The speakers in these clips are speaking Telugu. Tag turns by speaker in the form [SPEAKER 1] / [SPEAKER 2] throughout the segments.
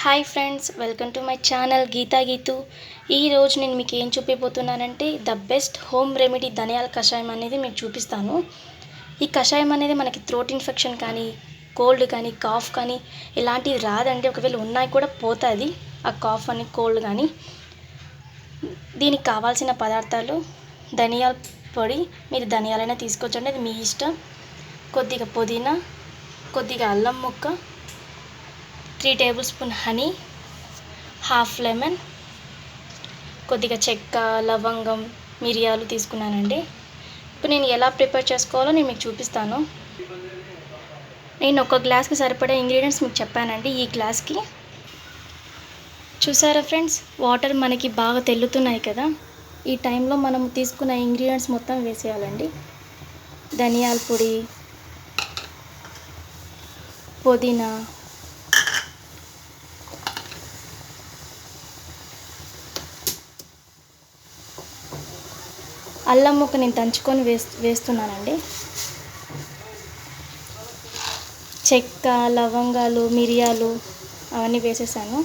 [SPEAKER 1] Hi friends, welcome to my channel Geetha Geethu. ఈరోజు నేను మీకు ఏం చూపించబోతున్నానంటే ద బెస్ట్ హోమ్ రెమెడీ ధనియాల కషాయం అనేది మీకు చూపిస్తాను. ఈ కషాయం అనేది మనకి థ్రోట్ ఇన్ఫెక్షన్ కానీ, కోల్డ్ కానీ, కాఫ్ కానీ ఇలాంటివి రాదండి. ఒకవేళ ఉన్నాయి కూడా పోతుంది ఆ కాఫ్ అని, కోల్డ్ కానీ. దీనికి కావాల్సిన పదార్థాలు: ధనియాల పొడి, మీరు ధనియాలైనా తీసుకోవచ్చండి, అది మీ ఇష్టం. కొద్దిగా పుదీనా, కొద్దిగా అల్లం ముక్క, 3 table spoon honey, half lemon, కొద్దిగా చెక్క, లవంగం, మిరియాలు తీసుకున్నానండి. ఇప్పుడు నేను ఎలా ప్రిపేర్ చేసుకోవాలో నేను మీకు చూపిస్తాను. నేను ఒక గ్లాస్కి సరిపడే ఇంగ్రీడియంట్స్ మీకు చెప్పానండి. ఈ గ్లాస్కి చూసారా ఫ్రెండ్స్, వాటర్ మనకి బాగా తెల్లుతున్నాయి కదా. ఈ టైంలో మనం తీసుకున్న ఇంగ్రీడియంట్స్ మొత్తం వేసేయాలండి. ధనియాల పొడి, పుదీనా, అల్లం ముక్క నేను దంచుకొని వేస్తున్నానండి. చెక్క, లవంగాలు, మిరియాలు అవన్నీ వేసేసాను.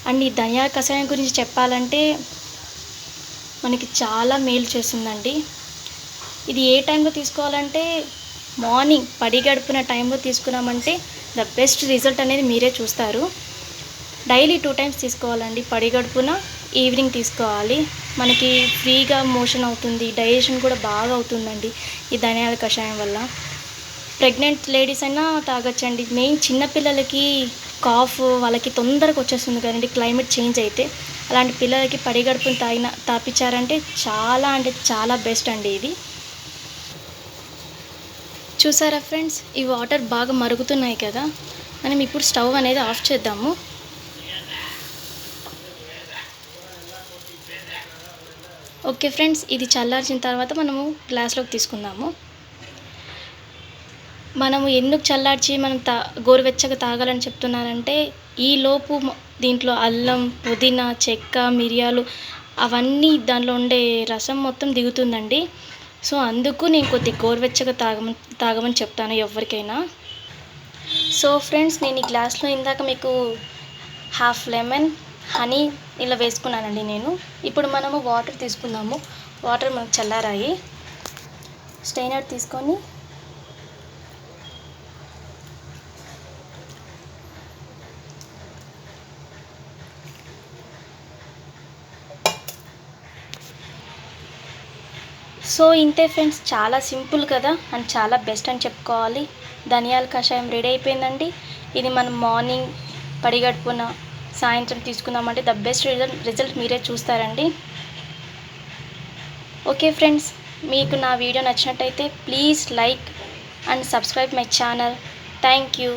[SPEAKER 1] అండ్ ఈ ధనియాల కషాయం గురించి చెప్పాలంటే మనకి చాలా మేలు చేస్తుందండి. ఇది ఏ టైంలో తీసుకోవాలంటే మార్నింగ్ పడిగడుపున టైంలో తీసుకున్నామంటే ద బెస్ట్ రిజల్ట్ అనేది మీరే చూస్తారు. డైలీ 2 టైమ్స్ తీసుకోవాలండి. పడిగడుపున, ఈవినింగ్ తీసుకోవాలి. మనకి ఫ్రీగా మోషన్ అవుతుంది, డైజెషన్ కూడా బాగా అవుతుందండి ఈ ధనియాల కషాయం వల్ల. ప్రెగ్నెంట్ లేడీస్ అయినా తాగొచ్చండి. మెయిన్ చిన్నపిల్లలకి కాఫ్ వాళ్ళకి తొందరగా వచ్చేస్తుంది కదండి క్లైమేట్ చేంజ్ అయితే. అలాంటి పిల్లలకి పడిగడుపున తాపించారంటే చాలా అంటే చాలా బెస్ట్ అండి ఇది. చూసారా ఫ్రెండ్స్, ఈ వాటర్ బాగా మరుగుతున్నాయి కదా. మనం ఇప్పుడు స్టవ్ అనేది ఆఫ్ చేద్దాము. ఓకే ఫ్రెండ్స్, ఇది చల్లార్చిన తర్వాత మనము గ్లాస్లోకి తీసుకుందాము. మనము ఎందుకు చల్లార్చి మనం గోరువెచ్చగా తాగాలని చెప్తున్నానంటే, ఈలోపు దీంట్లో అల్లం, పుదీనా, చెక్క, మిరియాలు అవన్నీ దాంట్లో ఉండే రసం మొత్తం దిగుతుందండి. సో అందుకు నేను కొద్దిగా గోరువెచ్చగా తాగమని చెప్తాను ఎవరికైనా. సో ఫ్రెండ్స్, నేను ఈ గ్లాస్లో ఇందాక మీకు హాఫ్ లెమన్, హనీ ఇలా వేసుకున్నానండి నేను. ఇప్పుడు మనము వాటర్ తీసుకుందాము. వాటర్ మనకు చల్లారాయి. స్ట్రైనర్ తీసుకొని సో ఇంతే ఫ్రెండ్స్, చాలా సింపుల్ కదా అండ్ చాలా బెస్ట్ అని చెప్పుకోవాలి. ధనియాల కషాయం రెడీ అయిపోయిందండి. ఇది మనం మార్నింగ్ పడిగడుపున, సాయంత్రం తీసుకుందామంటే ద బెస్ట్ రిజల్ట్ మీరే చూస్తారండి. ఓకే ఫ్రెండ్స్, మీకు నా వీడియో నచ్చినట్టయితే please like and subscribe my channel. Thank you.